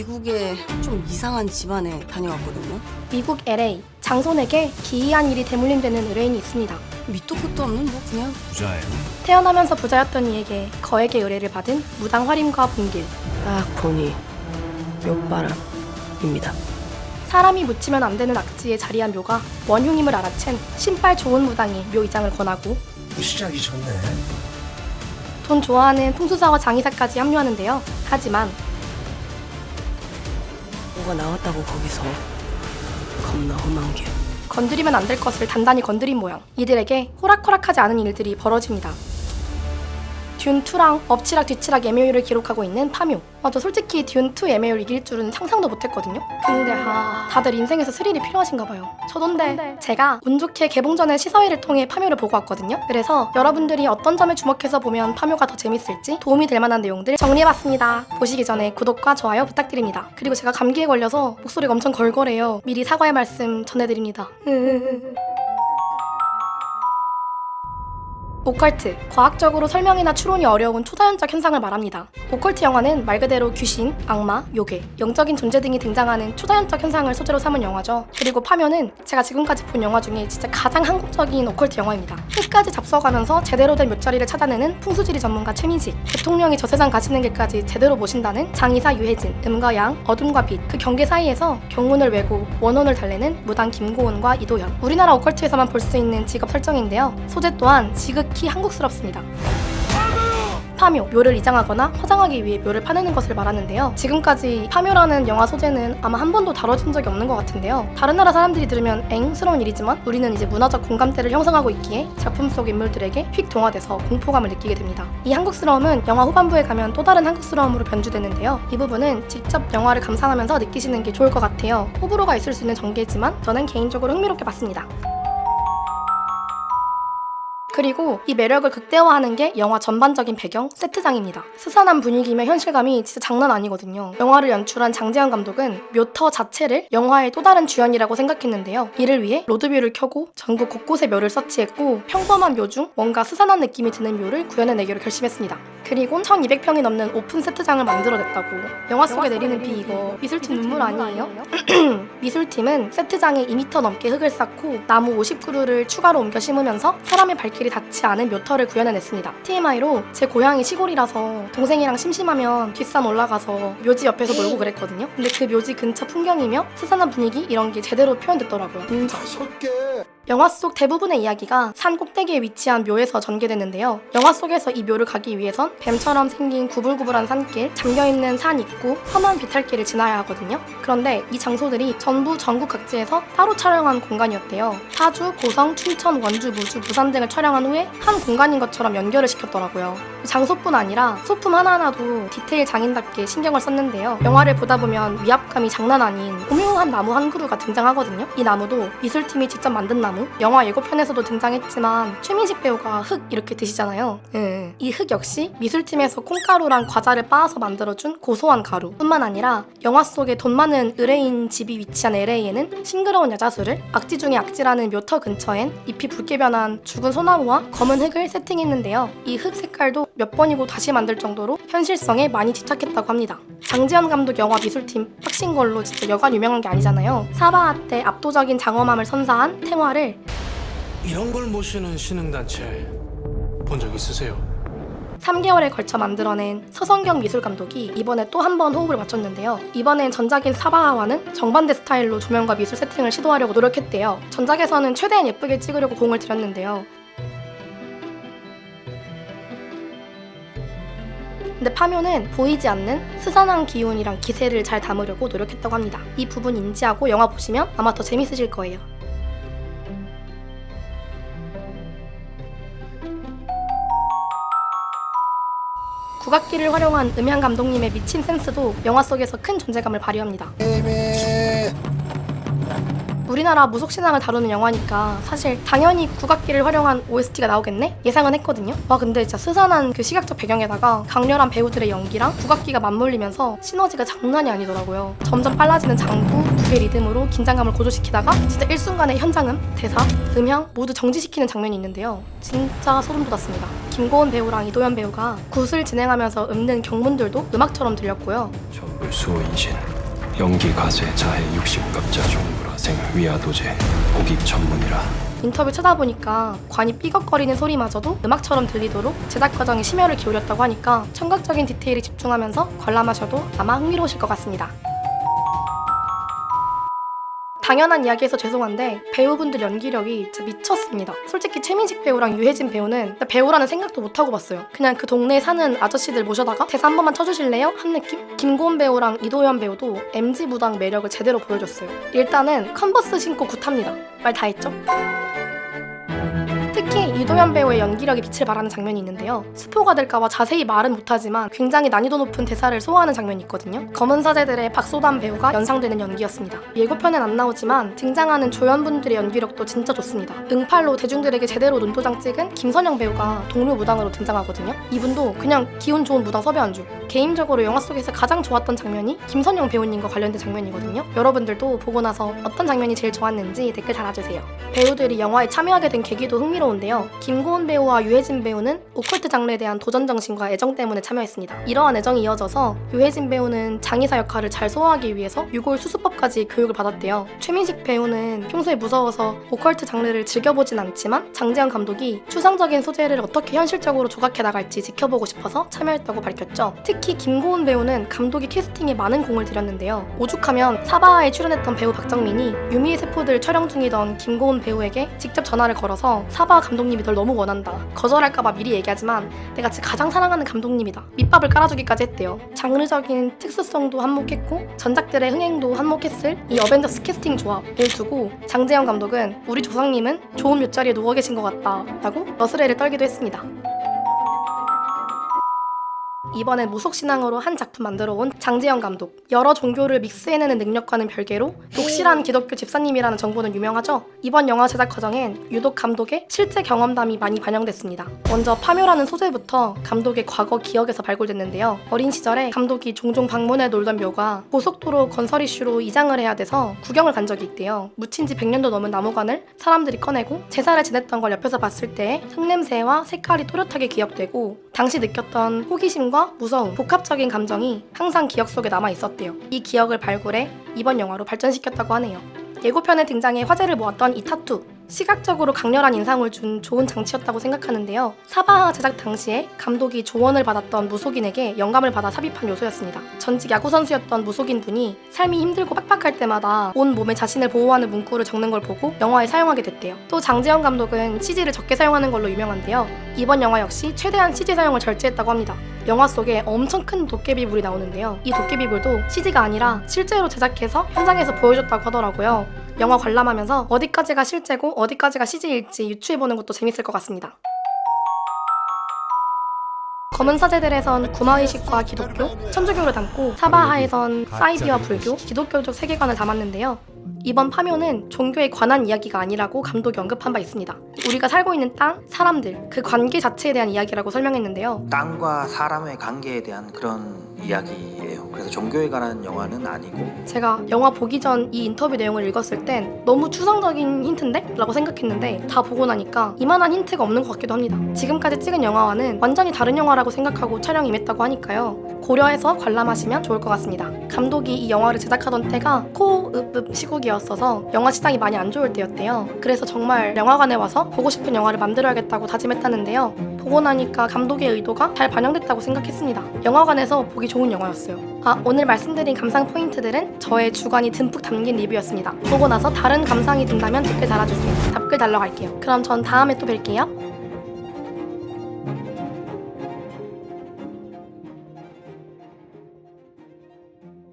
미국에 좀 이상한 집안에 다녀왔거든요. 미국 LA, 장손에게 기이한 일이 대물림되는 의뢰인이 있습니다. 밑도 끝도 없는 뭐 그냥 부자예요? 태어나면서 부자였던 이에게 거액의 의뢰를 받은 무당 활임과 분길. 딱 보니 묘바람입니다. 사람이 묻히면 안 되는 악지에 자리한 묘가 원흉임을 알아챈 신발 좋은 무당이 묘 이장을 권하고 시작이 좋네. 돈 좋아하는 풍수사와 장의사까지 합류하는데요. 하지만 뭐가 나왔다고 거기서 겁나 험한 게. 건드리면 안 될 것을 단단히 건드린 모양. 이들에게 호락호락하지 않은 일들이 벌어집니다. 듄2랑 엎치락 뒤치락 예매율을 기록하고 있는 파묘. 저 솔직히 듄2 예매율 이길 줄은 상상도 못했거든요. 근데 다들 인생에서 스릴이 필요하신가 봐요. 저던데 제가 운 좋게 개봉 전에 시사회를 통해 파묘를 보고 왔거든요. 그래서 여러분들이 어떤 점에 주목해서 보면 파묘가 더 재밌을지 도움이 될 만한 내용들 정리해봤습니다. 보시기 전에 구독과 좋아요 부탁드립니다. 그리고 제가 감기에 걸려서 목소리가 엄청 걸걸해요. 미리 사과의 말씀 전해드립니다. 오컬트, 과학적으로 설명이나 추론이 어려운 초자연적 현상을 말합니다. 오컬트 영화는 말 그대로 귀신, 악마, 요괴, 영적인 존재 등이 등장하는 초자연적 현상을 소재로 삼은 영화죠. 그리고 파묘는 제가 지금까지 본 영화 중에 진짜 가장 한국적인 오컬트 영화입니다. 끝까지 잡숴가면서 제대로 된 묘자리를 찾아내는 풍수지리 전문가 최민식, 대통령이 저 세상 가시는 길까지 제대로 모신다는 장의사 유해진, 음과 양, 어둠과 빛, 그 경계 사이에서 경운을 외고 원혼을 달래는 무당 김고은과 이도현. 우리나라 오컬트에서만 볼 수 있는 직업 설정인데요. 소재 또한 지극히 한국스럽습니다. 파묘, 묘를 이장하거나 화장하기 위해 묘를 파내는 것을 말하는데요. 지금까지 파묘라는 영화 소재는 아마 한 번도 다뤄진 적이 없는 것 같은데요. 다른 나라 사람들이 들으면 엥스러운 일이지만 우리는 이제 문화적 공감대를 형성하고 있기에 작품 속 인물들에게 휙 동화돼서 공포감을 느끼게 됩니다. 이 한국스러움은 영화 후반부에 가면 또 다른 한국스러움으로 변주되는데요. 이 부분은 직접 영화를 감상하면서 느끼시는 게 좋을 것 같아요. 호불호가 있을 수 있는 전개지만 저는 개인적으로 흥미롭게 봤습니다. 그리고 이 매력을 극대화하는 게 영화 전반적인 배경, 세트장입니다. 스산한 분위기며 현실감이 진짜 장난 아니거든요. 영화를 연출한 장재현 감독은 묘터 자체를 영화의 또 다른 주연이라고 생각했는데요. 이를 위해 로드뷰를 켜고 전국 곳곳에 묘를 서치했고 평범한 묘 중 뭔가 스산한 느낌이 드는 묘를 구현해내기로 결심했습니다. 그리고 1200평이 넘는 오픈 세트장을 만들어냈다고. 영화 속에 내리는 비 이거 미술팀 눈물 아니에요? 미술팀은 세트장에 2m 넘게 흙을 쌓고 나무 50그루를 추가로 옮겨 심으면서 사람의 발길이 닿지 않은 묘터를 구현해냈습니다. TMI로 제 고향이 시골이라서 동생이랑 심심하면 뒷산 올라가서 묘지 옆에서 놀고 그랬거든요. 근데 그 묘지 근처 풍경이며 스산한 분위기 이런 게 제대로 표현됐더라고요. 영화 속 대부분의 이야기가 산 꼭대기에 위치한 묘에서 전개되는데요. 영화 속에서 이 묘를 가기 위해선 뱀처럼 생긴 구불구불한 산길, 잠겨있는 산 입구, 험한 비탈길을 지나야 하거든요. 그런데 이 장소들이 전부 전국 각지에서 따로 촬영한 공간이었대요. 파주, 고성, 춘천, 원주, 무주, 부산 등을 촬영한 후에 한 공간인 것처럼 연결을 시켰더라고요. 장소뿐 아니라 소품 하나하나도 디테일 장인답게 신경을 썼는데요. 영화를 보다 보면 위압감이 장난 아닌 오묘한 나무 한 그루가 등장하거든요. 이 나무도 미술팀이 직접 만든 나무. 영화 예고편에서도 등장했지만 최민식 배우가 흙 이렇게 드시잖아요. 이 흙 역시 미술팀에서 콩가루랑 과자를 빻아서 만들어준 고소한 가루. 뿐만 아니라 영화 속에 돈 많은 의뢰인 집이 위치한 LA에는 싱그러운 야자수를, 악지 중에 악지라는 묘터 근처엔 잎이 붉게 변한 죽은 소나무와 검은 흙을 세팅했는데요. 이 흙 색깔도 몇 번이고 다시 만들 정도로 현실성에 많이 집착했다고 합니다. 장재현 감독 영화 미술팀 빡신 걸로 진짜 여간 유명한 게 아니잖아요. 사바하 때 압도적인 장엄함을 선사한 탱화를 이런 걸 모시는 신흥단체 본 적 있으세요? 3개월에 걸쳐 만들어낸 서성경 미술감독이 이번에 또 한 번 호흡을 맞췄는데요. 이번엔 전작인 사바하와는 정반대 스타일로 조명과 미술 세팅을 시도하려고 노력했대요. 전작에서는 최대한 예쁘게 찍으려고 공을 들였는데요. 근데 파묘는 보이지 않는 스산한 기운이랑 기세를 잘 담으려고 노력했다고 합니다. 이 부분 인지하고 영화 보시면 아마 더 재밌으실 거예요. 국악기를 활용한 음향 감독님의 미친 센스도 영화 속에서 큰 존재감을 발휘합니다. 우리나라 무속신앙을 다루는 영화니까 사실 당연히 국악기를 활용한 OST가 나오겠네? 예상은 했거든요. 와 근데 진짜 스산한 그 시각적 배경에다가 강렬한 배우들의 연기랑 국악기가 맞물리면서 시너지가 장난이 아니더라고요. 점점 빨라지는 장구, 북의 리듬으로 긴장감을 고조시키다가 진짜 일순간에 현장음, 대사, 음향 모두 정지시키는 장면이 있는데요. 진짜 소름 돋았습니다. 김고은 배우랑 이도현 배우가 굿을 진행하면서 읊는 경문들도 음악처럼 들렸고요. 전불수호인신 연기 가세 자해 육십갑자 종불화생 위아도제 복익 전문이라. 인터뷰 찾아보니까 관이 삐걱거리는 소리마저도 음악처럼 들리도록 제작 과정에 심혈을 기울였다고 하니까 청각적인 디테일에 집중하면서 관람하셔도 아마 흥미로우실 것 같습니다. 당연한 이야기에서 죄송한데 배우분들 연기력이 진짜 미쳤습니다. 솔직히 최민식 배우랑 유해진 배우는 배우라는 생각도 못하고 봤어요. 그냥 그 동네에 사는 아저씨들 모셔다가 대사 한 번만 쳐주실래요? 한 느낌? 김고은 배우랑 이도현 배우도 MG 무당 매력을 제대로 보여줬어요. 일단은 컨버스 신고 굿합니다. 말 다 했죠? 특히 이도현 배우의 연기력이 빛을 발하는 장면이 있는데요. 스포가 될까봐 자세히 말은 못하지만 굉장히 난이도 높은 대사를 소화하는 장면이 있거든요. 검은 사제들의 박소담 배우가 연상되는 연기였습니다. 예고편엔 안 나오지만 등장하는 조연분들의 연기력도 진짜 좋습니다. 응팔로 대중들에게 제대로 눈도장 찍은 김선영 배우가 동료 무당으로 등장하거든요. 이분도 그냥 기운 좋은 무당 섭외한 줄. 개인적으로 영화 속에서 가장 좋았던 장면이 김선영 배우님과 관련된 장면이거든요. 여러분들도 보고 나서 어떤 장면이 제일 좋았는지 댓글 달아주세요. 배우들이 영화에 참여하게 된 계기도 흥미로운데요. 김고은 배우와 유해진 배우는 오컬트 장르에 대한 도전 정신과 애정 때문에 참여했습니다. 이러한 애정이 이어져서 유해진 배우는 장의사 역할을 잘 소화하기 위해서 유골 수수법까지 교육을 받았대요. 최민식 배우는 평소에 무서워서 오컬트 장르를 즐겨보진 않지만 장재현 감독이 추상적인 소재를 어떻게 현실적으로 조각해 나갈지 지켜보고 싶어서 참여했다고 밝혔죠. 특히 김고은 배우는 감독이 캐스팅에 많은 공을 들였는데요. 오죽하면 사바하에 출연했던 배우 박정민이 유미의 세포들 촬영 중이던 김고은 배우에게 직접 전화를 걸어서 사바하 감독님이 널 너무 원한다. 거절할까봐 미리 얘기하지만 내가 진짜 가장 사랑하는 감독님이다. 밑밥을 깔아주기까지 했대요. 장르적인 특수성도 한몫했고 전작들의 흥행도 한몫했을 이 어벤져스 캐스팅 조합을 두고 장재현 감독은 우리 조상님은 좋은 묘자리에 누워 계신 것 같다 라고 너스레를 떨기도 했습니다. 이번엔 무속신앙으로 한 작품 만들어온 장재현 감독. 여러 종교를 믹스해내는 능력과는 별개로 독실한 기독교 집사님이라는 정보는 유명하죠? 이번 영화 제작 과정엔 유독 감독의 실제 경험담이 많이 반영됐습니다. 먼저 파묘라는 소재부터 감독의 과거 기억에서 발굴됐는데요. 어린 시절에 감독이 종종 방문해 놀던 묘가 고속도로 건설 이슈로 이장을 해야 돼서 구경을 간 적이 있대요. 묻힌 지 100년도 넘은 나무관을 사람들이 꺼내고 제사를 지냈던 걸 옆에서 봤을 때 흙냄새와 색깔이 또렷하게 기억되고 당시 느꼈던 호기심과 무서움, 복합적인 감정이 항상 기억 속에 남아 있었대요. 이 기억을 발굴해 이번 영화로 발전시켰다고 하네요. 예고편에 등장해 화제를 모았던 이 타투. 시각적으로 강렬한 인상을 준 좋은 장치였다고 생각하는데요. 사바하 제작 당시에 감독이 조언을 받았던 무속인에게 영감을 받아 삽입한 요소였습니다. 전직 야구선수였던 무속인 분이 삶이 힘들고 빡빡할 때마다 온 몸에 자신을 보호하는 문구를 적는 걸 보고 영화에 사용하게 됐대요. 또 장재현 감독은 CG를 적게 사용하는 걸로 유명한데요. 이번 영화 역시 최대한 CG 사용을 절제했다고 합니다. 영화 속에 엄청 큰 도깨비불이 나오는데요. 이 도깨비불도 CG가 아니라 실제로 제작해서 현장에서 보여줬다고 하더라고요. 영화 관람하면서 어디까지가 실제고 어디까지가 CG일지 유추해보는 것도 재밌을 것 같습니다. 검은 사제들에선 구마의식과 기독교, 천주교를 담고 사바하에선 사이비와 불교, 기독교적 세계관을 담았는데요. 이번 파묘는 종교에 관한 이야기가 아니라고 감독이 언급한 바 있습니다. 우리가 살고 있는 땅, 사람들, 그 관계 자체에 대한 이야기라고 설명했는데요. 땅과 사람의 관계에 대한 그런 이야기예요. 그래서 종교에 관한 영화는 아니고. 제가 영화 보기 전 이 인터뷰 내용을 읽었을 땐 너무 추상적인 힌트인데? 라고 생각했는데 다 보고 나니까 이만한 힌트가 없는 것 같기도 합니다. 지금까지 찍은 영화와는 완전히 다른 영화라고 생각하고 촬영 임했다고 하니까요. 고려해서 관람하시면 좋을 것 같습니다. 감독이 이 영화를 제작하던 때가 코읍읍 시국이었어서 영화 시장이 많이 안 좋을 때였대요. 그래서 정말 영화관에 와서 보고 싶은 영화를 만들어야겠다고 다짐했다는데요. 보고 나니까 감독의 의도가 잘 반영됐다고 생각했습니다. 영화관에서 보기 좋은 영화였어요. 오늘 말씀드린 감상 포인트들은 저의 주관이 듬뿍 담긴 리뷰였습니다. 보고 나서 다른 감상이 든다면 댓글 달아주세요. 답글 달러 갈게요. 그럼 전 다음에 또 뵐게요.